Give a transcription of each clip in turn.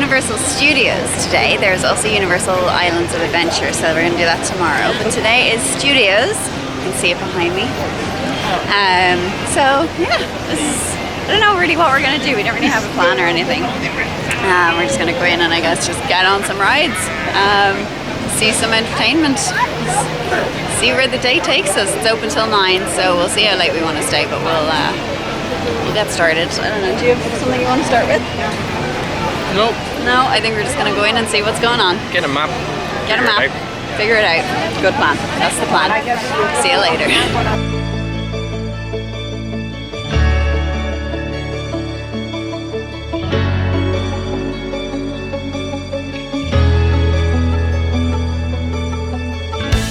Universal Studios today. There's also Universal Islands of Adventure, so we're going to do that tomorrow. But today is Studios. You can see it behind me. So yeah, I don't know really what we're going to do. We don't really have a plan or anything. We're just going to go in and I guess just get on some rides, see some entertainment, see where the day takes us. It's open till 9, so we'll see how late we want to stay, but we'll get started. I don't know, do you have something you want to start with? Nope. No, I think we're just going to go in and see what's going on. Get a map. Get a map. Figure it out. Good plan. That's the plan. See you later.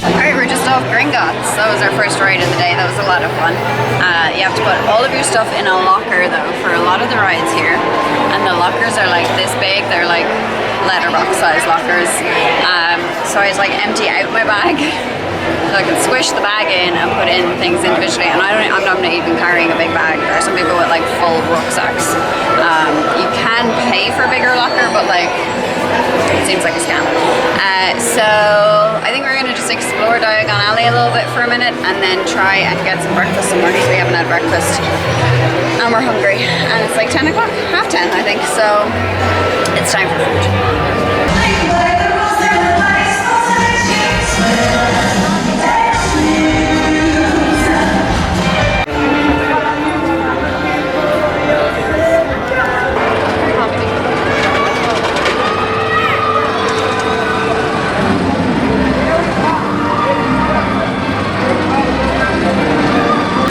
Alright, we're just off Gringotts. That was our first ride of the day. That was a lot of fun. You have to put all of your stuff in a locker though for a lot of the rides here. And the lockers are like this big. They're like letterbox size lockers. So I just like empty out my bag. So I can squish the bag in and put in things individually. And I'm not even carrying a big bag. There are some people with like full rucksacks. You can pay for a bigger locker, but like it seems like a scam. So I think we're gonna just explore Diagon Alley a little bit for a minute and then try and get some breakfast somewhere because we haven't had breakfast and we're hungry. And it's like 10 o'clock, half 10 I think, so it's time for food.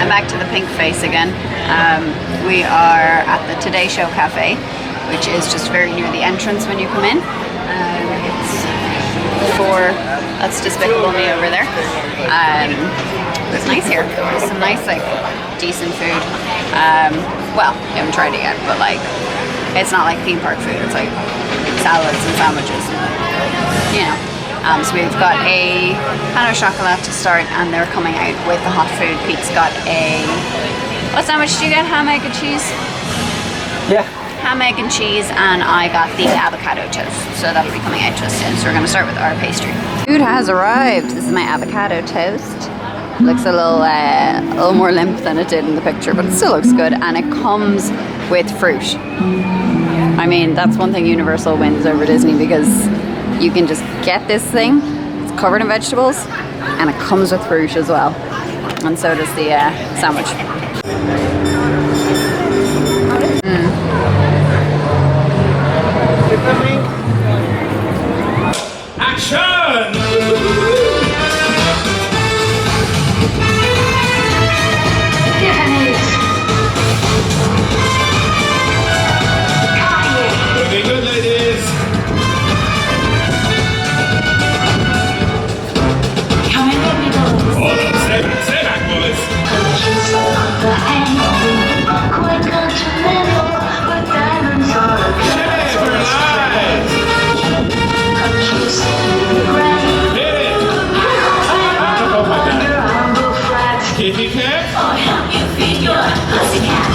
Back to the pink face again. We are at the Today Show Cafe, which is just very near the entrance when you come in. It's before, that's Despicable Me over there. It's nice here. There's some nice, like, decent food. Well, we haven't tried it yet, but like, it's not like theme park food. It's like salads and sandwiches, you know. So we've got a pan au chocolat to start, and they're coming out with the hot food. Pete's got a, what sandwich did you get? Ham, egg and cheese? Yeah. Ham, egg and cheese, and I got the avocado toast. So that'll be coming out to us soon. So we're going to start with our pastry. Food has arrived. This is my avocado toast. Looks a little more limp than it did in the picture, but it still looks good, and it comes with fruit. I mean, that's one thing Universal wins over Disney, because you can just get this thing, it's covered in vegetables, and it comes with fruit as well. And so does the sandwich. Action! Looking good, ladies. Stay back, boys. Kitty cat? Oh, help you feed your pussycat.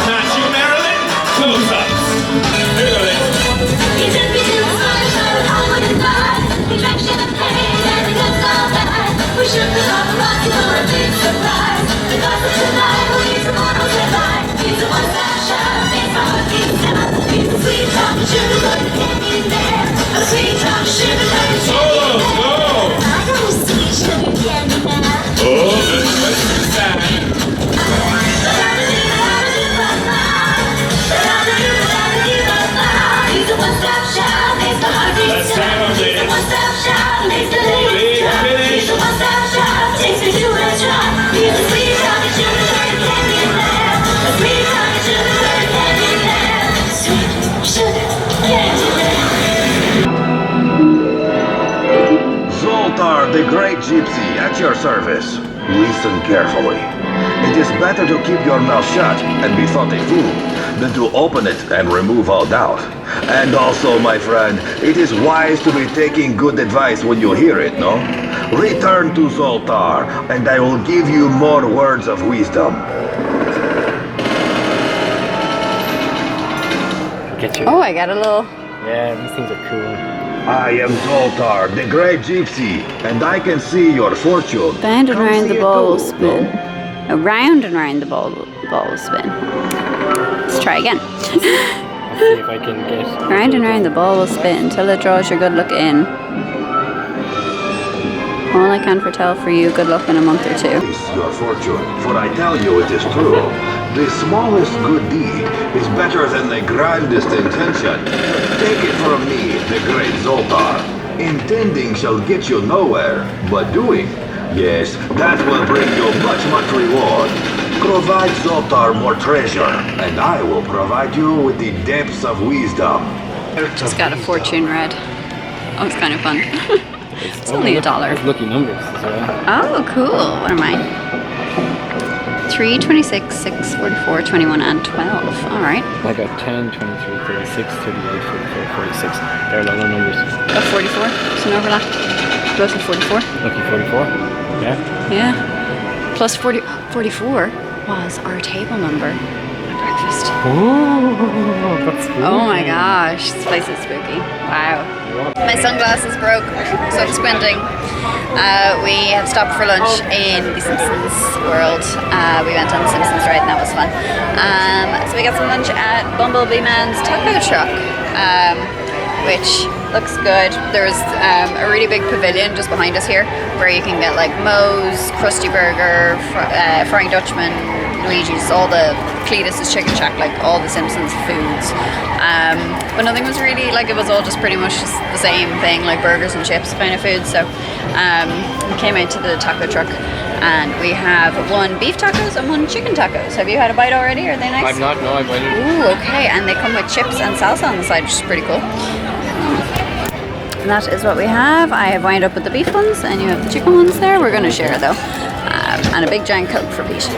Not you, Marilyn? Close-ups. Here we go, ladies. We should be on the rock for a big surprise. Because of tonight, we're tomorrow's headline. He's a one-stop shop, makes my heart beat down. He's a sweet talk and sugar, but it can't be there. A sweet talk and sugar, but it can't be there. I got a sweet sugar candy now. Oh, that's sad. He's a one-stop shop, makes my heart beat down. He's a one-stop shop, makes the ladies drop. He's a one-stop shop, takes me to a restaurant. He's a sweet talk and sugar, but it can't be there. A sweet talk and sugar, but it can't be there. Sweet sugar candy there. Zoltar, the great gypsy, at your service. Listen carefully. It is better to keep your mouth shut and be thought a fool than to open it and remove all doubt. And also, my friend, it is wise to be taking good advice when you hear it, no? Return to Zoltar, and I will give you more words of wisdom. Get you. Oh, I got a little. Yeah, these things are cool. I am Zoltar, the great gypsy, and I can see your fortune. Bend and Come round see the it ball too, spin. no? Around and round the ball spin. Let's try again. Let's see if I can get. Round and round the ball will spin till it draws your good luck in. All I can foretell for you, good luck in a month or two. Is your fortune, for I tell you it is true. The smallest good deed is better than the grandest intention. Take it from me, the great Zoltar. Intending shall get you nowhere, but doing, yes, that will bring you much reward. Provide Zoltar more treasure, and I will provide you with the depths of wisdom. Just got a fortune read. Oh, it's kind of fun. It's only $1. There's lucky numbers as well. Oh, cool. What are mine? 3, 26, 6, 44, 21, and 12. All right. I got 10, 23, 36, 38, 44, 46. They're low numbers. Oh, 44. It's an overlap. Both of 44. Lucky 44. Yeah. Yeah. Plus 44 was our table number at breakfast. Oh, that's cool. Oh my gosh, this place is spooky. Wow. My sunglasses broke, so I'm squinting. We have stopped for lunch in the Simpsons world. We went on the Simpsons ride and that was fun. So we got some lunch at Bumblebee Man's taco truck, which looks good. There's a really big pavilion just behind us here where you can get like Moe's, Krusty Burger, Frying Dutchman, Luigi's, all the Cletus's Chicken Shack, like all the Simpsons foods. But nothing was really, like it was all just pretty much just the same thing, like burgers and chips kind of food. So we came out to the taco truck and we have 1 beef tacos and 1 chicken tacos. Have you had a bite already? Are they nice? I'm not, no, I'm waiting. Ooh, okay, and they come with chips and salsa on the side, which is pretty cool. And that is what we have. I have wound up with the beef ones, and you have the chicken ones there. We're going to share though. And a big giant Coke for Pete.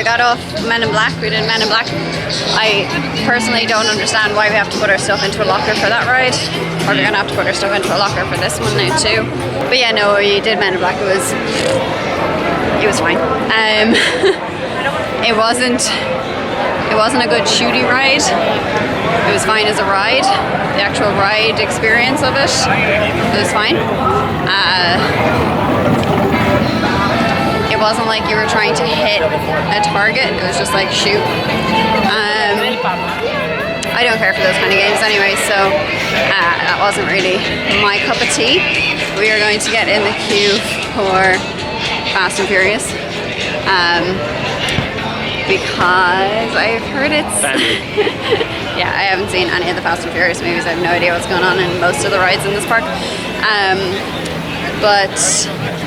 Got off Men in Black. We did Men in Black. I personally don't understand why we have to put our stuff into a locker for that ride. Or we're gonna have to put our stuff into a locker for this one now too. But yeah, no, we did Men in Black. It was fine. It wasn't a good shooty ride. It was fine as a ride. The actual ride experience of it was fine. It wasn't like you were trying to hit a target, it was just like shoot. I don't care for those kind of games anyway, so that wasn't really my cup of tea. We are going to get in the queue for Fast and Furious because I've heard it's... Yeah, I haven't seen any of the Fast and Furious movies. I have no idea what's going on in most of the rides in this park. But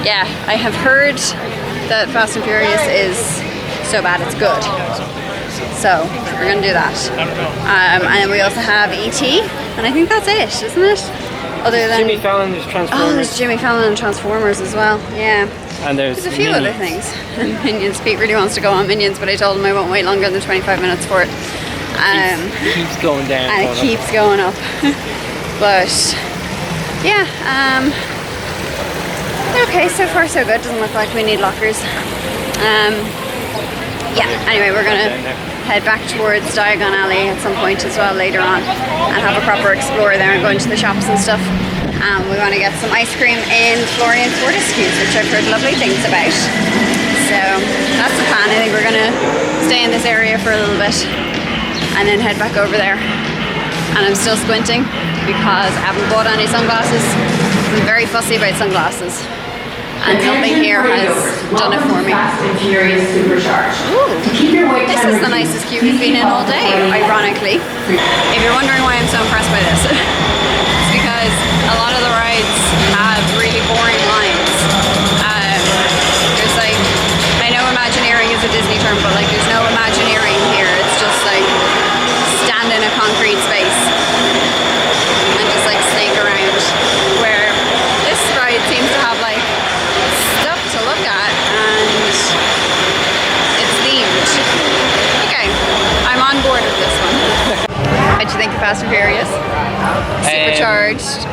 yeah, I have heard that Fast and Furious is so bad it's good. So we're gonna do that. And then we also have E.T. and I think that's it, isn't it? Other than Jimmy Fallon, there's Transformers. Oh, there's Jimmy Fallon and Transformers as well. Yeah. And there's a few other things. And Minions. Pete really wants to go on Minions, but I told him I won't wait longer than 25 minutes for it. Keeps going down. And it keeps going up. But yeah. Okay, so far so good. Doesn't look like we need lockers. Yeah, anyway, we're gonna head back towards Diagon Alley at some point as well later on and have a proper explore there and go into the shops and stuff. We want to get some ice cream in Florean Fortescue, which I've heard lovely things about. So that's the plan. I think we're gonna stay in this area for a little bit and then head back over there. And I'm still squinting because I haven't bought any sunglasses. I'm very fussy about sunglasses. And nothing here has done it for me. Ooh, this is the nicest queue we've been in all day, ironically. If you're wondering why I'm so impressed by this, it's because a lot of the rides have really boring lines. There's like, I know Imagineering is a Disney term, but like there's no Imagineering here. It's just like stand in a concrete space and Fast and Furious? Supercharged?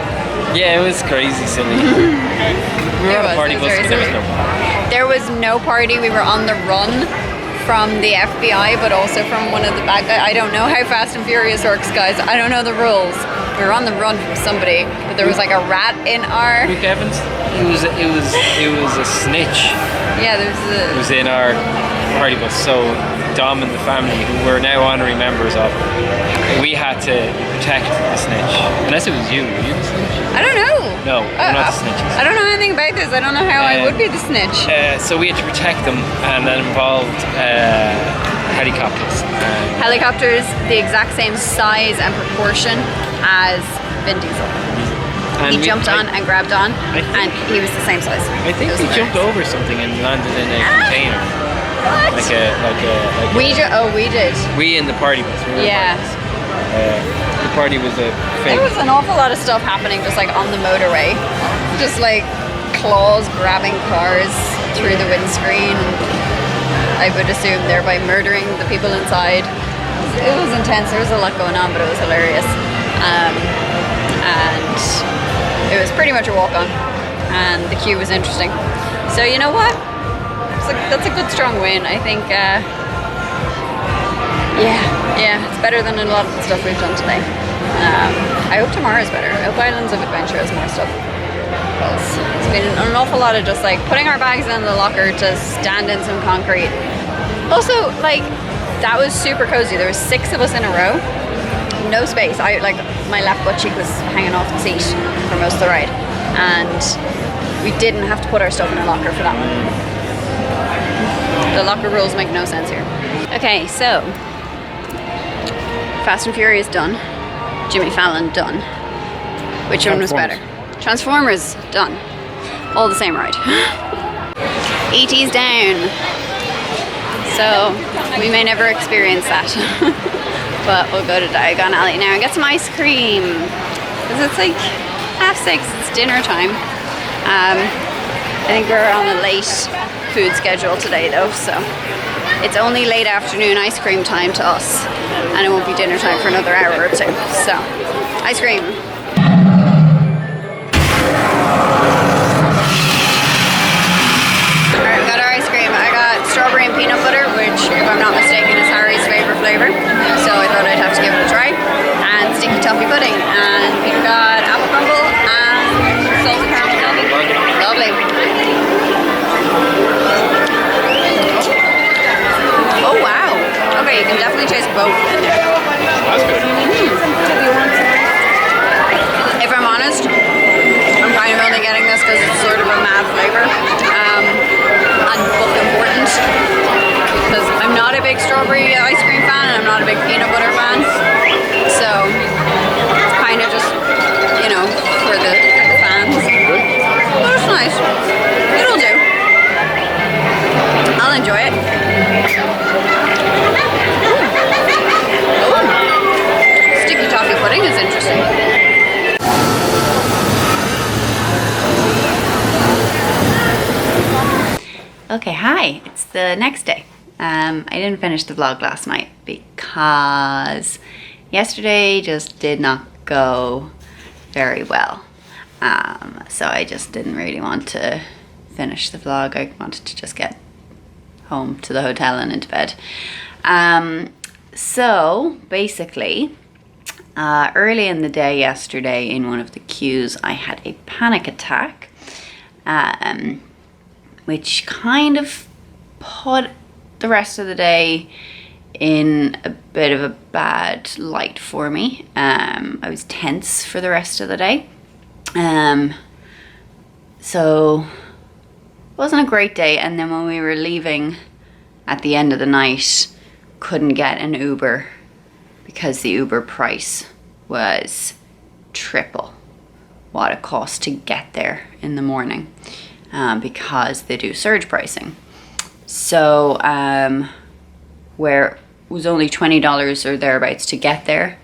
Yeah, it was crazy silly. We were on a party bus, but there was no party. There was no party. We were on the run from the FBI, but also from one of the bad guys. I don't know how Fast and Furious works, guys. I don't know the rules. We were on the run from somebody, but there was like a rat in our. Luke Evans. It was a snitch. Yeah, there's a. It was in our party bus. So Dom and the family, who we're now honorary members of, we had to protect the snitch. Unless it was you. Were you the snitch? I don't know. No, we're not the snitches. I don't know anything about this. I don't know how I would be the snitch. So we had to protect them, and that involved helicopters. Helicopters, the exact same size and proportion as Vin Diesel. He jumped on and grabbed on, and he was the same size. I think he jumped over something and landed in a container. What? We did. We in the party bus. We were Yeah. The party was a fake. There was an awful lot of stuff happening just like on the motorway. Just like claws grabbing cars through the windscreen. I would assume thereby murdering the people inside. It was intense. There was a lot going on, but it was hilarious. And it was pretty much a walk-on. And the queue was interesting. So you know what? That's a good strong win. I think, yeah, it's better than a lot of the stuff we've done today. I hope tomorrow's better. I hope Islands of Adventure has more stuff. Because it's been an awful lot of just like putting our bags in the locker to stand in some concrete. Also, like, that was super cozy. There was 6 of us in a row. No space. My left butt cheek was hanging off the seat for most of the ride. And we didn't have to put our stuff in a locker for that one. The locker rules make no sense here. Okay, so Fast and Furious done. Jimmy Fallon done. Which one was better? Transformers done. All the same ride. E.T.'s down. So we may never experience that. But we'll go to Diagon Alley now and get some ice cream. Because it's like 6:30, it's dinner time. I think we're on a late food schedule today though, so it's only late afternoon ice cream time to us, and it won't be dinner time for another hour or two. So, ice cream. Alright, we got our ice cream. I got strawberry and peanut butter, which, if I'm not mistaken, is Harry's favorite flavor. So I thought I'd have to give it a try. And sticky toffee pudding. And we've got apple crumble and salted caramel jelly. Lovely. Oh wow. Okay, you can definitely taste both in there. That's good. If I'm honest, I'm kind of only getting this because it's sort of a mad flavor. And both important. Because I'm not a big strawberry ice cream fan and I'm not a big peanut butter fan. So it's kind of just, you know, for the fans. But it's nice. It'll do. I'll enjoy it. Ooh. Sticky toffee pudding is interesting. Okay, hi. It's the next day. I didn't finish the vlog last night because yesterday just did not go very well. So I just didn't really want to finish the vlog. I wanted to just get home to the hotel and into bed. So basically, early in the day yesterday in one of the queues, I had a panic attack, which kind of put the rest of the day in a bit of a bad light for me. I was tense for the rest of the day. So it wasn't a great day. And then when we were leaving at the end of the night, couldn't get an Uber because the Uber price was triple what it cost to get there in the morning, because they do surge pricing. So where it was only $20 or thereabouts to get there,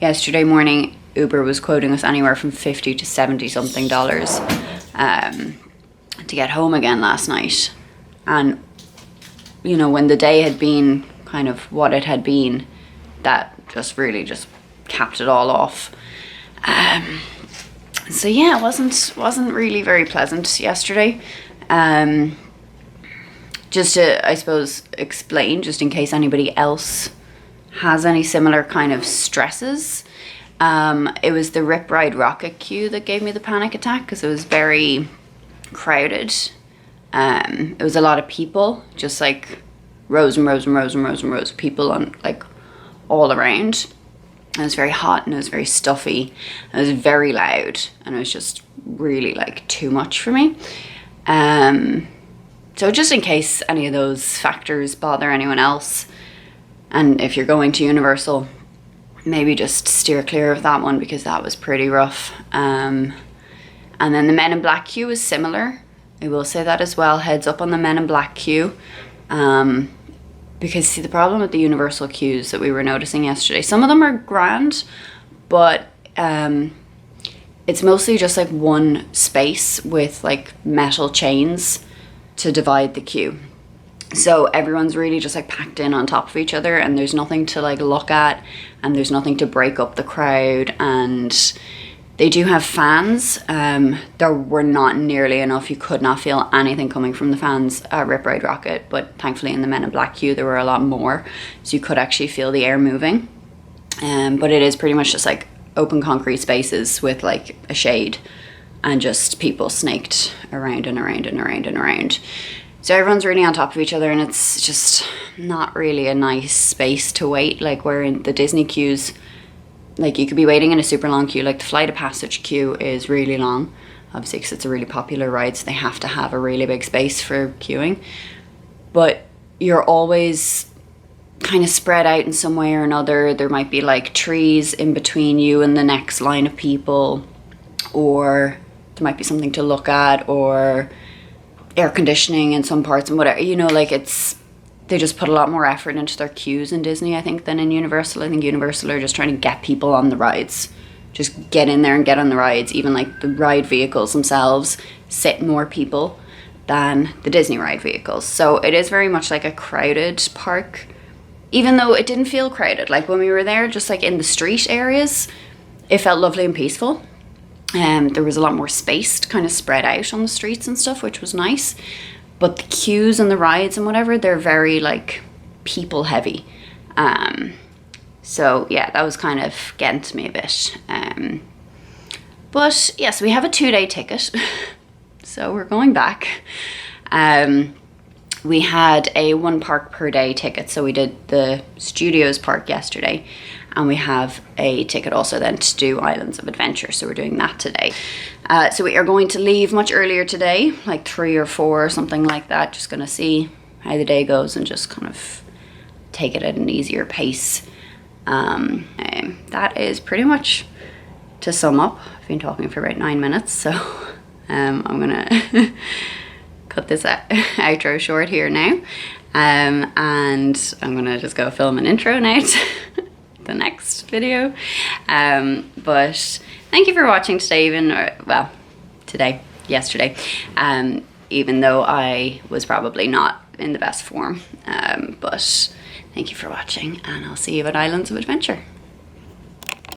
yesterday morning Uber was quoting us anywhere from $50 to $70 something to get home again last night. And you know, when the day had been kind of what it had been, that just really just capped it all off. So yeah, it wasn't really very pleasant yesterday. Just to, I suppose, explain, just in case anybody else has any similar kind of stresses. It was the Rip Ride Rocket queue that gave me the panic attack, because it was very crowded. It was a lot of people, just like rows and rows and rows and rows and rows of people on like all around. It was very hot and it was very stuffy. It was very loud and it was just really like too much for me. So just in case any of those factors bother anyone else, and if you're going to Universal, maybe just steer clear of that one, because that was pretty rough. And then the Men in Black queue was similar. I will say that as well. Heads up on the Men in Black queue. Because see, the problem with the Universal queues that we were noticing yesterday, some of them are grand, but it's mostly just like one space with like metal chains to divide the queue. So everyone's really just like packed in on top of each other, and there's nothing to like look at, and there's nothing to break up the crowd. And they do have fans. There were not nearly enough. You could not feel anything coming from the fans at Rip Ride Rocket, but thankfully in the Men in Black queue there were a lot more, so you could actually feel the air moving. But it is pretty much just like open concrete spaces with like a shade and just people snaked around and around and around and around. So everyone's really on top of each other, and it's just not really a nice space to wait. Like where in the Disney queues, like you could be waiting in a super long queue. Like the Flight of Passage queue is really long, obviously because it's a really popular ride, so they have to have a really big space for queuing. But you're always kind of spread out in some way or another. There might be like trees in between you and the next line of people, or there might be something to look at, or air conditioning in some parts and whatever, you know, like they just put a lot more effort into their queues in Disney, I think, than in Universal. I think Universal are just trying to get people on the rides. Just get in there and get on the rides. Even like the ride vehicles themselves sit more people than the Disney ride vehicles. So it is very much like a crowded park, even though it didn't feel crowded. Like when we were there, just like in the street areas, it felt lovely and peaceful. There was a lot more space to kind of spread out on the streets and stuff, which was nice. But the queues and the rides and whatever, they're very like people heavy. So yeah, that was kind of getting to me a bit. But yes, we have a 2-day ticket. So we're going back. We had a 1 park per day ticket. So we did the Studios park yesterday, and we have a ticket also then to do Islands of Adventure. So we're doing that today. So we are going to leave much earlier today, like 3 or 4 or something like that. Just gonna see how the day goes and just kind of take it at an easier pace. That is pretty much, to sum up. I've been talking for about 9 minutes, so I'm gonna cut this outro short here now. And I'm gonna just go film an intro now to the next video. But thank you for watching today, yesterday, even though I was probably not in the best form. But thank you for watching, and I'll see you at Islands of Adventure.